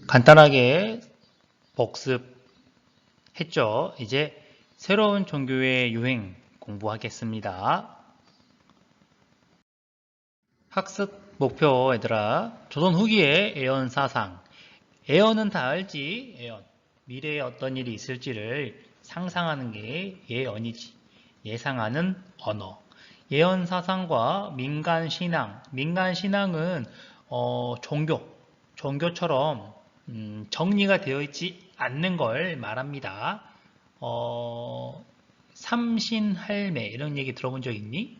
간단하게 복습했죠. 이제 새로운 종교의 유행 공부하겠습니다. 학습 목표 얘들아, 조선 후기의 애언 사상. 애언은 다 알지? 애언. 미래에 어떤 일이 있을지를 상상하는 게 예언이지. 예상하는 언어. 예언 사상과 민간 신앙. 민간 신앙은 종교처럼 정리가 되어 있지 않는 걸 말합니다. 삼신할매 이런 얘기 들어본 적 있니?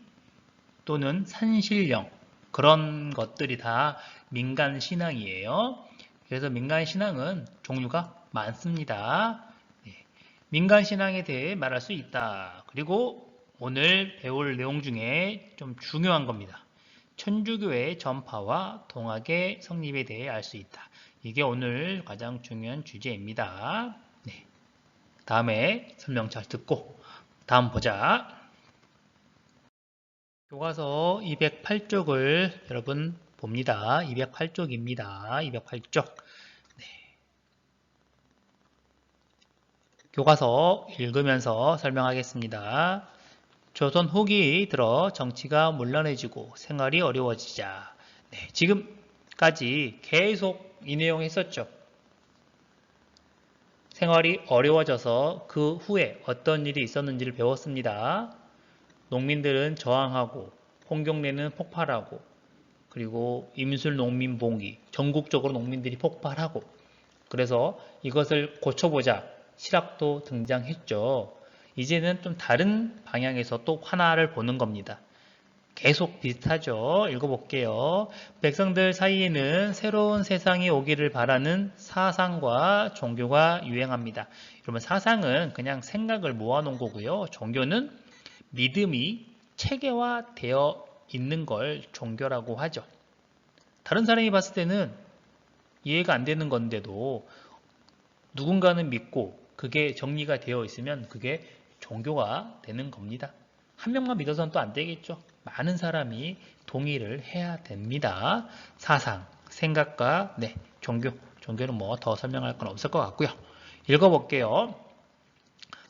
또는 산신령 그런 것들이 다 민간 신앙이에요. 그래서 민간 신앙은 종류가 많습니다. 네. 민간 신앙에 대해 말할 수 있다. 그리고 오늘 배울 내용 중에 좀 중요한 겁니다. 천주교의 전파와 동학의 성립에 대해 알 수 있다. 이게 오늘 가장 중요한 주제입니다. 네. 다음에 설명 잘 듣고 다음 보자. 교과서 208쪽을 여러분 봅니다. 208쪽입니다. 208쪽. 네. 교과서 읽으면서 설명하겠습니다. 조선 후기 들어 정치가 문란해지고 생활이 어려워지자. 네, 지금까지 계속 이 내용 했었죠. 생활이 어려워져서 그 후에 어떤 일이 있었는지를 배웠습니다. 농민들은 저항하고 홍경래는 폭발하고 그리고 임술농민봉기 전국적으로 농민들이 폭발하고 그래서 이것을 고쳐보자 실학도 등장했죠. 이제는 좀 다른 방향에서 또 하나를 보는 겁니다. 계속 비슷하죠. 읽어볼게요. 백성들 사이에는 새로운 세상이 오기를 바라는 사상과 종교가 유행합니다. 여러분 사상은 그냥 생각을 모아놓은 거고요. 종교는 믿음이 체계화되어 있는 걸 종교라고 하죠. 다른 사람이 봤을 때는 이해가 안 되는 건데도 누군가는 믿고 그게 정리가 되어 있으면 그게 종교가 되는 겁니다. 한 명만 믿어서는 또 안 되겠죠. 많은 사람이 동의를 해야 됩니다. 사상, 생각과 종교는 뭐 더 설명할 건 없을 것 같고요. 읽어볼게요.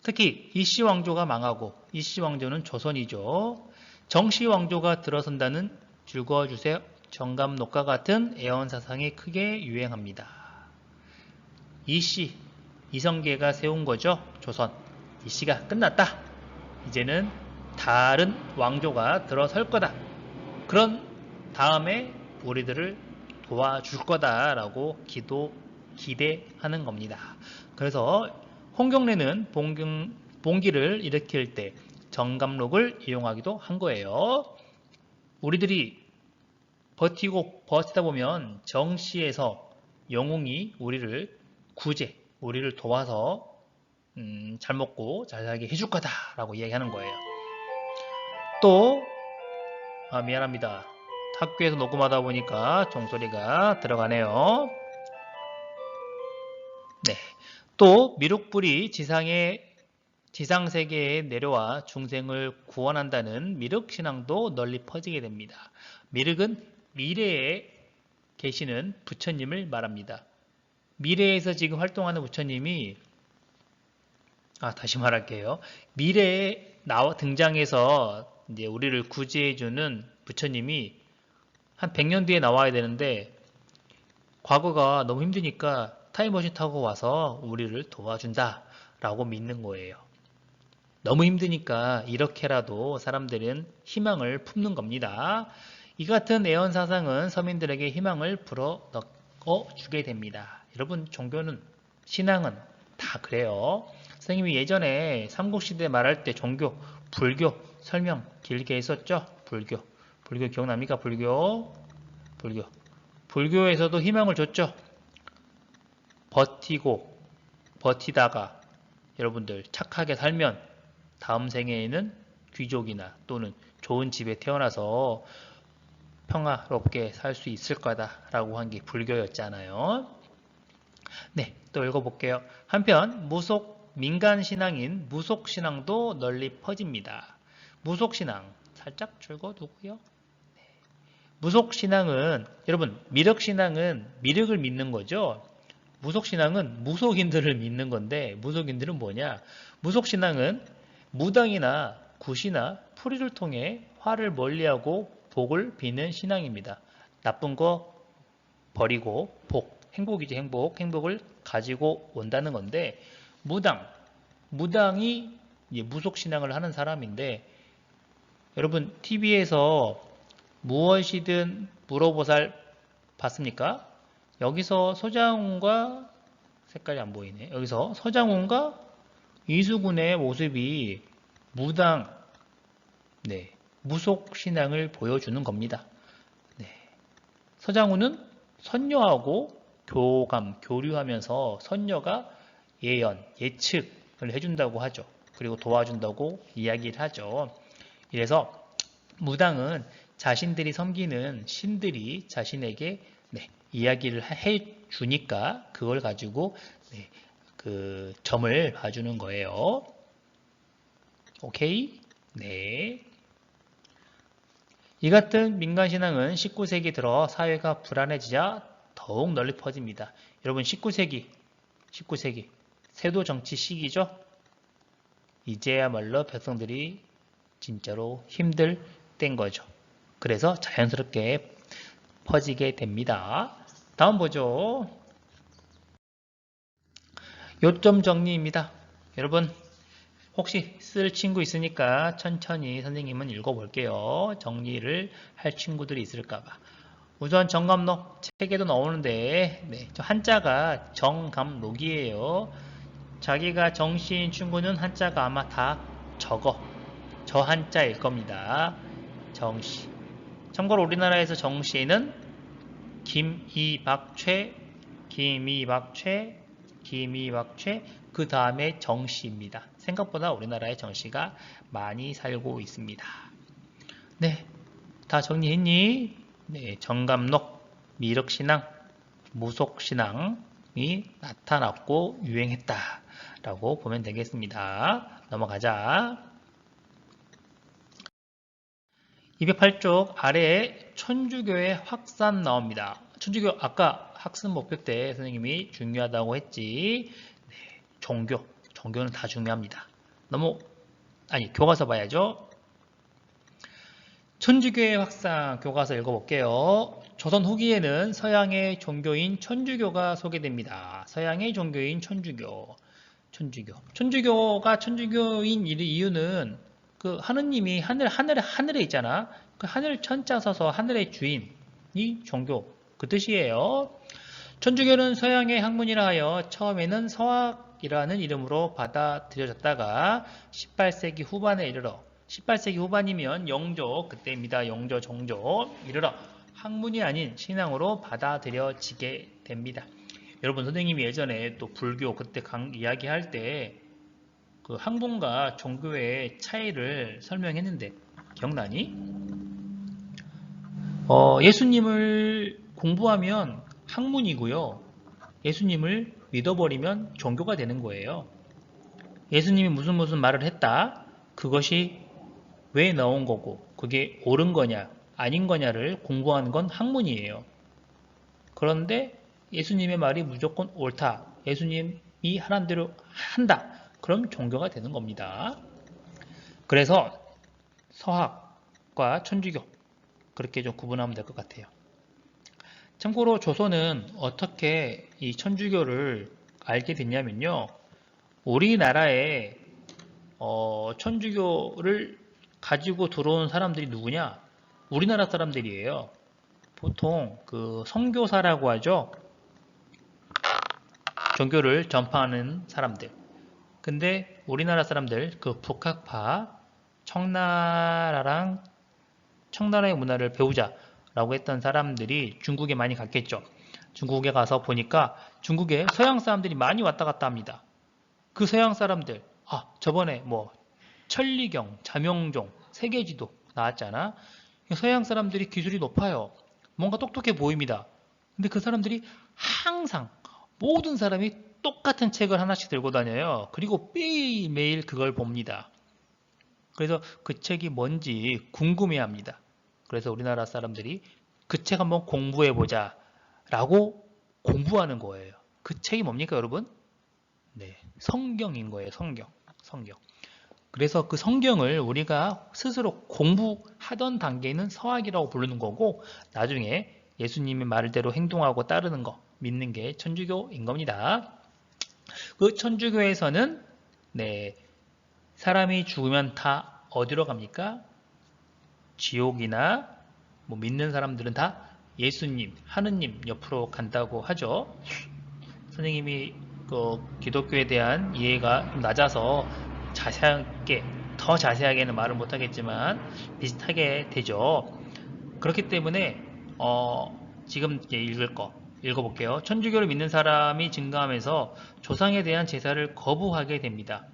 특히 이씨 왕조가 망하고 이씨 왕조는 조선이죠. 정씨 왕조가 들어선다는 즐거워주세요. 정감록과 같은 애언 사상이 크게 유행합니다. 이씨, 이성계가 세운 거죠. 조선. 이씨가 끝났다. 이제는 다른 왕조가 들어설 거다. 그런 다음에 우리들을 도와줄 거다라고 기대하는 겁니다. 그래서 홍경래는 봉기를 일으킬 때 정감록을 이용하기도 한 거예요. 우리들이 버티다 보면 정시에서 영웅이 우리를 우리를 도와서 잘 먹고 잘 살게 해줄 거다라고 이야기하는 거예요. 또 미안합니다. 학교에서 녹음하다 보니까 종소리가 들어가네요. 네. 또 미륵불이 지상세계에 내려와 중생을 구원한다는 미륵신앙도 널리 퍼지게 됩니다. 미륵은 미래에 계시는 부처님을 말합니다. 미래에서 지금 활동하는 부처님이 다시 말할게요. 미래에 등장해서 이제 우리를 구제해주는 부처님이 한 100년 뒤에 나와야 되는데 과거가 너무 힘드니까 타임머신 타고 와서 우리를 도와준다 라고 믿는 거예요. 너무 힘드니까 이렇게라도 사람들은 희망을 품는 겁니다. 이 같은 애언 사상은 서민들에게 희망을 불어넣어 주게 됩니다. 여러분 종교는 신앙은 다 그래요. 선생님이 예전에 삼국시대 말할 때 종교, 불교 설명 길게 했었죠. 불교 기억납니까? 불교에서도 희망을 줬죠. 버티다가 여러분들 착하게 살면 다음 생에는 귀족이나 또는 좋은 집에 태어나서 평화롭게 살 수 있을 거다라고 한 게 불교였잖아요. 네, 또 읽어볼게요. 한편 민간 신앙인 무속신앙도 널리 퍼집니다. 무속신앙 살짝 줄거두고요. 무속신앙은 여러분 미륵신앙은 미륵을 믿는 거죠. 무속신앙은 무속인들을 믿는 건데 무속인들은 뭐냐? 무속신앙은 무당이나 굿이나 풀이를 통해 화를 멀리하고 복을 비는 신앙입니다. 나쁜 거 버리고 복, 행복이지 행복, 행복을 가지고 온다는 건데 무당이 무속신앙을 하는 사람인데 여러분 TV에서 무엇이든 물어보살 봤습니까? 여기서 서장훈과 색깔이 안 보이네. 여기서 서장훈과 이수근의 모습이 무당, 네, 무속신앙을 보여주는 겁니다. 네. 서장훈은 선녀하고 교류하면서 선녀가 예측을 해준다고 하죠. 그리고 도와준다고 이야기를 하죠. 이래서 무당은 자신들이 섬기는 신들이 자신에게 이야기를 해주니까 그걸 가지고 그 점을 봐주는 거예요. 오케이? 네. 이 같은 민간신앙은 19세기 들어 사회가 불안해지자 더욱 널리 퍼집니다. 여러분 19세기 세도 정치 시기죠? 이제야말로 백성들이 진짜로 힘들 땐 거죠. 그래서 자연스럽게 퍼지게 됩니다. 다음 보죠. 요점 정리입니다. 여러분 혹시 쓸 친구 있으니까 천천히 선생님은 읽어볼게요. 정리를 할 친구들이 있을까봐. 우선 정감록 책에도 나오는데 저 한자가 정감록이에요. 자기가 정시인 친구는 한자가 아마 다 저 한자일 겁니다. 정시. 참고로 우리나라에서 정시는 김이박최 그 다음에 정시입니다. 생각보다 우리나라에 정시가 많이 살고 있습니다. 네, 다 정리했니? 네, 정감록, 미륵신앙, 무속신앙이 나타났고 유행했다 라고 보면 되겠습니다. 넘어가자. 208쪽 아래에 천주교의 확산 나옵니다. 천주교 아까 학습 목표 때 선생님이 중요하다고 했지. 네, 종교는 다 중요합니다. 교과서 봐야죠. 천주교의 확산 교과서 읽어볼게요. 조선 후기에는 서양의 종교인 천주교가 소개됩니다. 서양의 종교인 천주교가 천주교인 이유는 그 하느님이 하늘에 있잖아. 그 하늘 천자 서서 하늘의 주인이 종교 그 뜻이에요. 천주교는 서양의 학문이라 하여 처음에는 서학이라는 이름으로 받아들여졌다가 18세기 후반에 이르러 18세기 후반이면 영조 그때입니다. 영조 정조 이르러 학문이 아닌 신앙으로 받아들여지게 됩니다. 여러분 선생님이 예전에 또 불교 그때 이야기할 때 그 학문과 종교의 차이를 설명했는데 기억나니? 예수님을 공부하면 학문이고요. 예수님을 믿어버리면 종교가 되는 거예요. 예수님이 무슨 말을 했다. 그것이 왜 나온 거고 그게 옳은 거냐 아닌 거냐를 공부하는 건 학문이에요. 그런데 예수님의 말이 무조건 옳다. 예수님이 하란 대로 한다. 그럼 종교가 되는 겁니다. 그래서 서학과 천주교 그렇게 좀 구분하면 될 것 같아요. 참고로 조선은 어떻게 이 천주교를 알게 됐냐면요. 우리나라에 천주교를 가지고 들어온 사람들이 누구냐? 우리나라 사람들이에요. 보통 그 선교사라고 하죠. 종교를 전파하는 사람들. 근데 우리나라 사람들 그 북학파 청나라의 문화를 배우자라고 했던 사람들이 중국에 많이 갔겠죠. 중국에 가서 보니까 중국에 서양 사람들이 많이 왔다 갔다 합니다. 그 서양 사람들 저번에 천리경, 자명종, 세계지도 나왔잖아. 서양 사람들이 기술이 높아요. 뭔가 똑똑해 보입니다. 근데 그 사람들이 항상 모든 사람이 똑같은 책을 하나씩 들고 다녀요. 그리고 매일매일 그걸 봅니다. 그래서 그 책이 뭔지 궁금해합니다. 그래서 우리나라 사람들이 그 책 한번 공부해보자 라고 공부하는 거예요. 그 책이 뭡니까, 여러분? 네, 성경인 거예요. 성경. 그래서 그 성경을 우리가 스스로 공부하던 단계는 서학이라고 부르는 거고, 나중에 예수님의 말대로 행동하고 따르는 거, 믿는 게 천주교인 겁니다. 그 천주교에서는 네, 사람이 죽으면 다 어디로 갑니까? 지옥이나 뭐 믿는 사람들은 다 예수님, 하느님 옆으로 간다고 하죠. 선생님이 그 기독교에 대한 이해가 좀 낮아서 더 자세하게는 말을 못하겠지만 비슷하게 되죠. 그렇기 때문에 지금 이제 읽어볼게요. 천주교를 믿는 사람이 증가하면서 조상에 대한 제사를 거부하게 됩니다.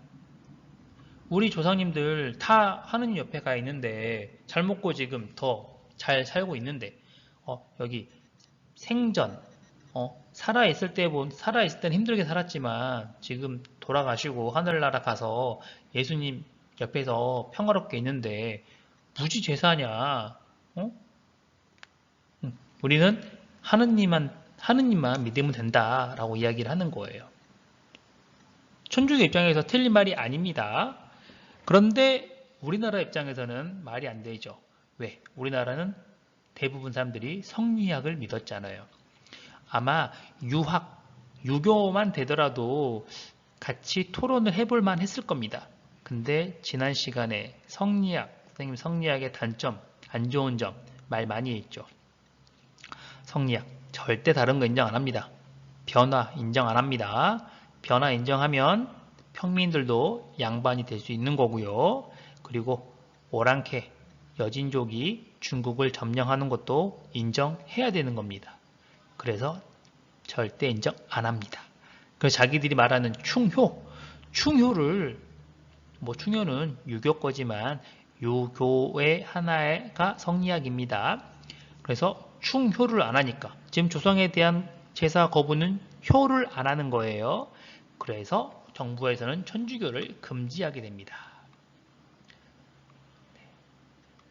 우리 조상님들 다 하느님 옆에 가 있는데 잘 먹고 지금 더 잘 살고 있는데 여기 생전 살아있을 때는 힘들게 살았지만 지금 돌아가시고 하늘나라 가서 예수님 옆에서 평화롭게 있는데 무지 제사냐? 우리는 하느님만 믿으면 된다라고 이야기를 하는 거예요. 천주교 입장에서 틀린 말이 아닙니다. 그런데 우리나라 입장에서는 말이 안 되죠. 왜? 우리나라는 대부분 사람들이 성리학을 믿었잖아요. 아마 유교만 되더라도 같이 토론을 해볼 만 했을 겁니다. 근데 지난 시간에 선생님 성리학의 단점, 안 좋은 점 말 많이 했죠. 성리학 절대 다른 거 인정 안 합니다. 변화 인정 안 합니다. 변화 인정하면 평민들도 양반이 될 수 있는 거고요. 그리고 오랑캐 여진족이 중국을 점령하는 것도 인정해야 되는 겁니다. 그래서 절대 인정 안 합니다. 그래서 자기들이 말하는 충효는 유교 거지만 유교의 하나가 성리학입니다. 그래서 충효를 안 하니까 지금 조상에 대한 제사 거부는 효를 안 하는 거예요. 그래서 정부에서는 천주교를 금지하게 됩니다.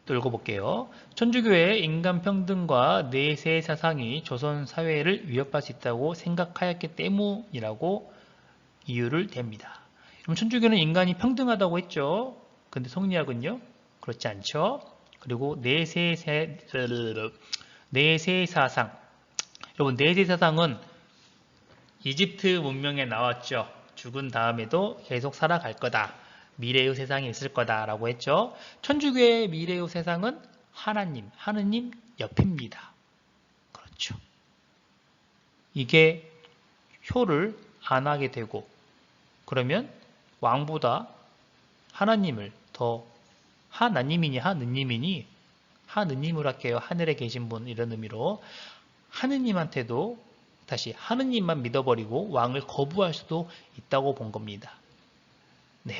또 읽어볼게요. 천주교의 인간평등과 내세 사상이 조선 사회를 위협할 수 있다고 생각하였기 때문이라고 이유를 댑니다. 그럼 천주교는 인간이 평등하다고 했죠. 근데 성리학은요? 그렇지 않죠. 그리고 내세 사상. 여러분, 내세 사상은 이집트 문명에 나왔죠. 죽은 다음에도 계속 살아갈 거다. 미래의 세상이 있을 거다라고 했죠. 천주교의 미래의 세상은 하느님 옆입니다. 그렇죠. 이게 효를 안 하게 되고 그러면 왕보다 하나님을 더 하느님이니 하느님을 할게요. 하늘에 계신 분 이런 의미로 하느님한테도 다시 하느님만 믿어버리고 왕을 거부할 수도 있다고 본 겁니다. 네,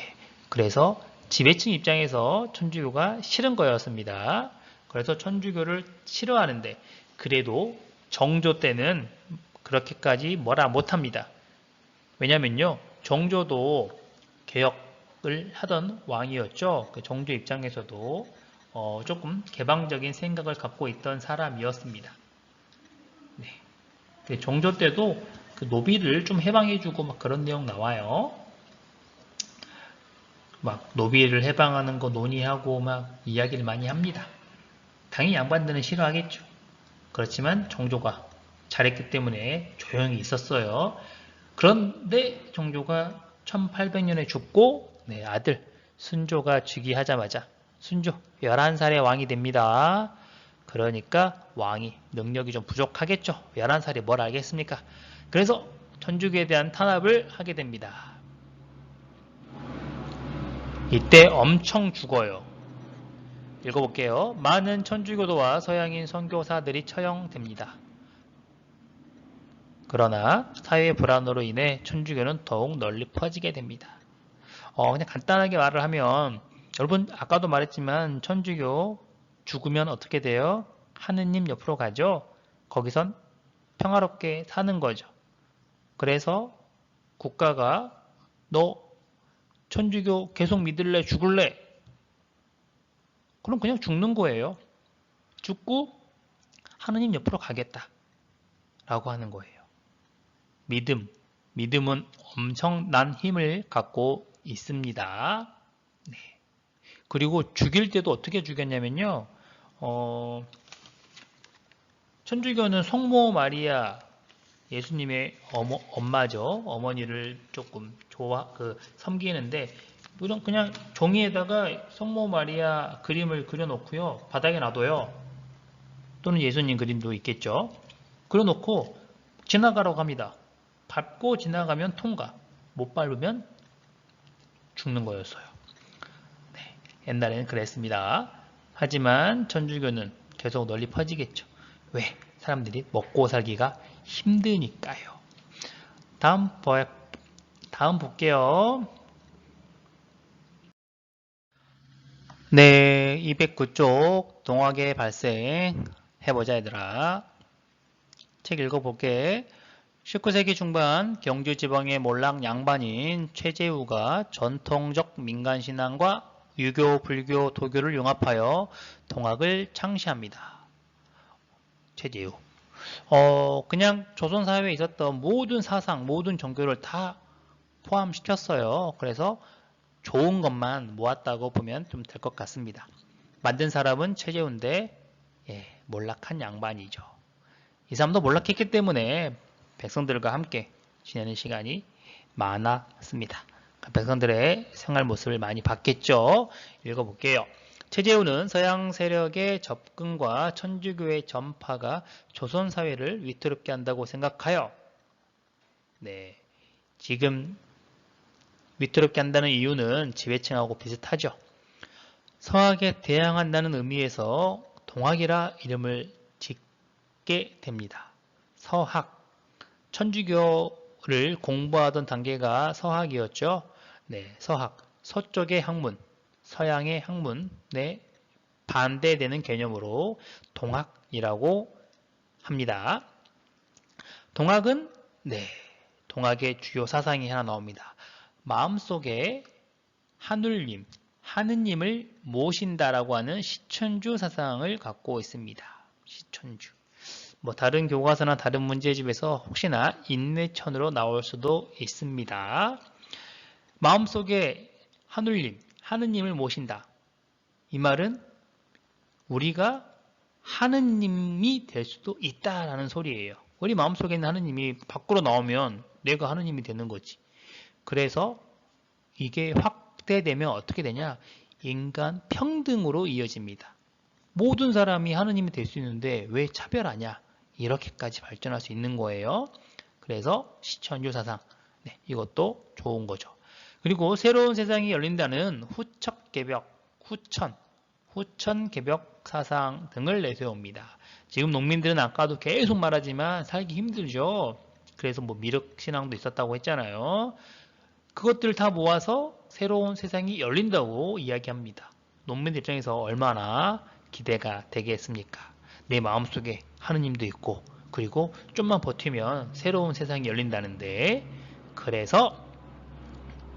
그래서 지배층 입장에서 천주교가 싫은 거였습니다. 그래서 천주교를 싫어하는데 그래도 정조 때는 그렇게까지 뭐라 못합니다. 왜냐면요, 정조도 개혁을 하던 왕이었죠. 그 정조 입장에서도 조금 개방적인 생각을 갖고 있던 사람이었습니다. 네. 정조 때도 그 노비를 좀 해방해주고 막 그런 내용 나와요. 막 노비를 해방하는 거 논의하고 막 이야기를 많이 합니다. 당연히 양반들은 싫어하겠죠. 그렇지만 정조가 잘했기 때문에 조용히 있었어요. 그런데 정조가 1800년에 죽고 아들 순조가 즉위하자마자 순조 11살에 왕이 됩니다. 그러니까 왕이 능력이 좀 부족하겠죠. 11살이 뭘 알겠습니까? 그래서 천주교에 대한 탄압을 하게 됩니다. 이때 엄청 죽어요. 읽어볼게요. 많은 천주교도와 서양인 선교사들이 처형됩니다. 그러나 사회 불안으로 인해 천주교는 더욱 널리 퍼지게 됩니다. 그냥 간단하게 말을 하면 여러분 아까도 말했지만 천주교 죽으면 어떻게 돼요? 하느님 옆으로 가죠. 거기선 평화롭게 사는 거죠. 그래서 국가가 너 천주교 계속 믿을래 죽을래? 그럼 그냥 죽는 거예요. 죽고 하느님 옆으로 가겠다 라고 하는 거예요. 믿음은 엄청난 힘을 갖고 있습니다. 네. 그리고 죽일 때도 어떻게 죽였냐면요. 천주교는 성모 마리아 예수님의 엄마죠. 어머니를 조금 섬기는데 그냥 종이에다가 성모 마리아 그림을 그려놓고요. 바닥에 놔둬요. 또는 예수님 그림도 있겠죠. 그려놓고 지나가라고 합니다. 밟고 지나가면 통과, 못 밟으면 죽는 거였어요. 네, 옛날에는 그랬습니다. 하지만 천주교는 계속 널리 퍼지겠죠. 왜? 사람들이 먹고 살기가 힘드니까요. 다음 볼게요. 네, 209쪽 동학의 발생 해보자 얘들아. 책 읽어볼게. 19세기 중반 경주 지방의 몰락 양반인 최재우가 전통적 민간신앙과 유교, 불교, 도교를 융합하여 동학을 창시합니다. 최재우. 그냥 조선사회에 있었던 모든 사상, 모든 종교를 다 포함시켰어요. 그래서 좋은 것만 모았다고 보면 좀 될 것 같습니다. 만든 사람은 최재우인데 몰락한 양반이죠. 이 사람도 몰락했기 때문에 백성들과 함께 지내는 시간이 많았습니다. 백성들의 생활 모습을 많이 봤겠죠. 읽어볼게요. 최재우는 서양 세력의 접근과 천주교의 전파가 조선 사회를 위태롭게 한다고 생각하여 지금 위태롭게 한다는 이유는 지배층하고 비슷하죠. 서학에 대항한다는 의미에서 동학이라 이름을 짓게 됩니다. 서학, 천주교를 공부하던 단계가 서학이었죠. 네, 서학, 서쪽의 학문, 서양의 학문에 반대되는 개념으로 동학이라고 합니다. 동학은 동학의 주요 사상이 하나 나옵니다. 마음속에 하느님을 모신다라고 하는 시천주 사상을 갖고 있습니다. 시천주. 다른 교과서나 다른 문제집에서 혹시나 인내천으로 나올 수도 있습니다. 마음속에 하느님을 모신다. 이 말은 우리가 하느님이 될 수도 있다라는 소리예요. 우리 마음속에 있는 하느님이 밖으로 나오면 내가 하느님이 되는 거지. 그래서 이게 확대되면 어떻게 되냐? 인간 평등으로 이어집니다. 모든 사람이 하느님이 될 수 있는데 왜 차별하냐? 이렇게까지 발전할 수 있는 거예요. 그래서 시천주 사상, 이것도 좋은 거죠. 그리고 새로운 세상이 열린다는 후천개벽 사상 등을 내세웁니다. 지금 농민들은 아까도 계속 말하지만 살기 힘들죠. 그래서 미륵신앙도 있었다고 했잖아요. 그것들을 다 모아서 새로운 세상이 열린다고 이야기합니다. 농민들 입장에서 얼마나 기대가 되겠습니까? 내 마음속에 하느님도 있고 그리고 좀만 버티면 새로운 세상이 열린다는데 그래서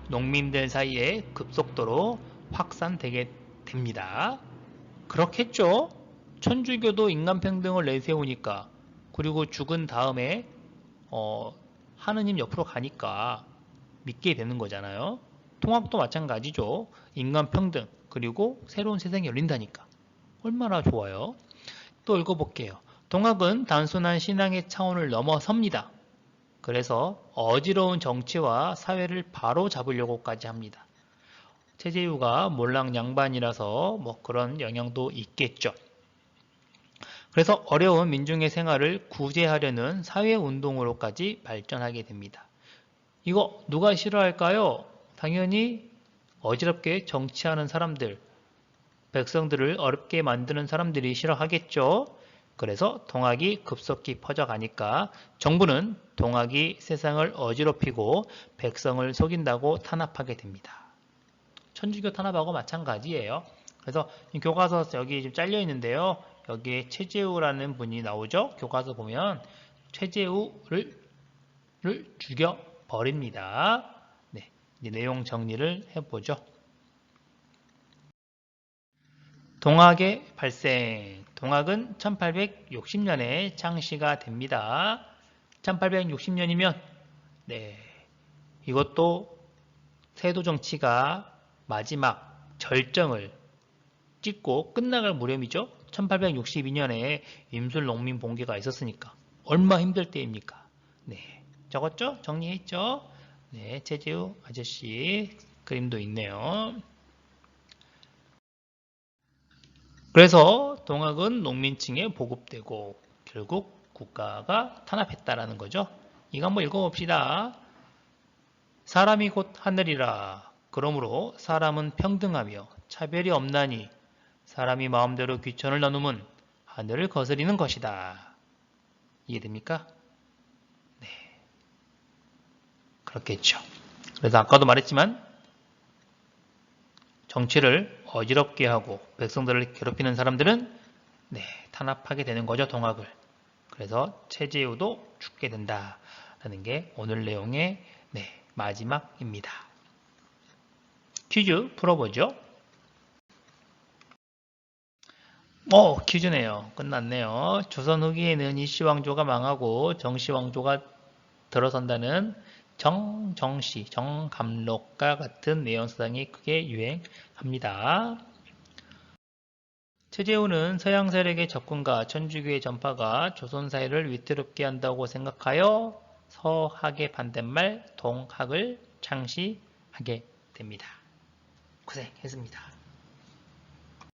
농민들 사이에 급속도로 확산되게 됩니다. 그렇겠죠? 천주교도 인간평등을 내세우니까 그리고 죽은 다음에 하느님 옆으로 가니까 믿게 되는 거잖아요. 통학도 마찬가지죠. 인간평등 그리고 새로운 세상이 열린다니까 얼마나 좋아요. 또 읽어볼게요. 동학은 단순한 신앙의 차원을 넘어섭니다. 그래서 어지러운 정치와 사회를 바로 잡으려고까지 합니다. 최재우가 몰락 양반이라서 그런 영향도 있겠죠. 그래서 어려운 민중의 생활을 구제하려는 사회운동으로까지 발전하게 됩니다. 이거 누가 싫어할까요? 당연히 어지럽게 정치하는 사람들, 백성들을 어렵게 만드는 사람들이 싫어하겠죠. 그래서 동학이 급속히 퍼져가니까 정부는 동학이 세상을 어지럽히고 백성을 속인다고 탄압하게 됩니다. 천주교 탄압하고 마찬가지예요. 그래서 교과서 여기 지금 잘려 있는데요. 여기에 최재우라는 분이 나오죠. 교과서 보면 최재우를 죽여버립니다. 내용 정리를 해보죠. 동학의 발생. 동학은 1860년에 창시가 됩니다. 1860년이면 네. 이것도 세도 정치가 마지막 절정을 찍고 끝나갈 무렵이죠. 1862년에 임술 농민 봉기가 있었으니까 얼마 힘들 때입니까? 네. 적었죠? 정리했죠? 네. 최재우 아저씨 그림도 있네요. 그래서 동학은 농민층에 보급되고 결국 국가가 탄압했다라는 거죠. 이거 한번 읽어봅시다. 사람이 곧 하늘이라. 그러므로 사람은 평등하며 차별이 없나니 사람이 마음대로 귀천을 나누면 하늘을 거스리는 것이다. 이해됩니까? 네. 그렇겠죠. 그래서 아까도 말했지만 정치를 어지럽게 하고 백성들을 괴롭히는 사람들은 네, 탄압하게 되는 거죠. 동학을. 그래서 최재우도 죽게 된다라는 게 오늘 내용의 네, 마지막입니다. 퀴즈 풀어보죠. 퀴즈네요. 끝났네요. 조선 후기에는 이씨왕조가 망하고 정씨왕조가 들어선다는 정씨, 정감록과 같은 내용사상이 크게 유행합니다. 최재우는 서양 세력의 접근과 천주교의 전파가 조선 사회를 위태롭게 한다고 생각하여 서학의 반대말 동학을 창시하게 됩니다. 고생했습니다.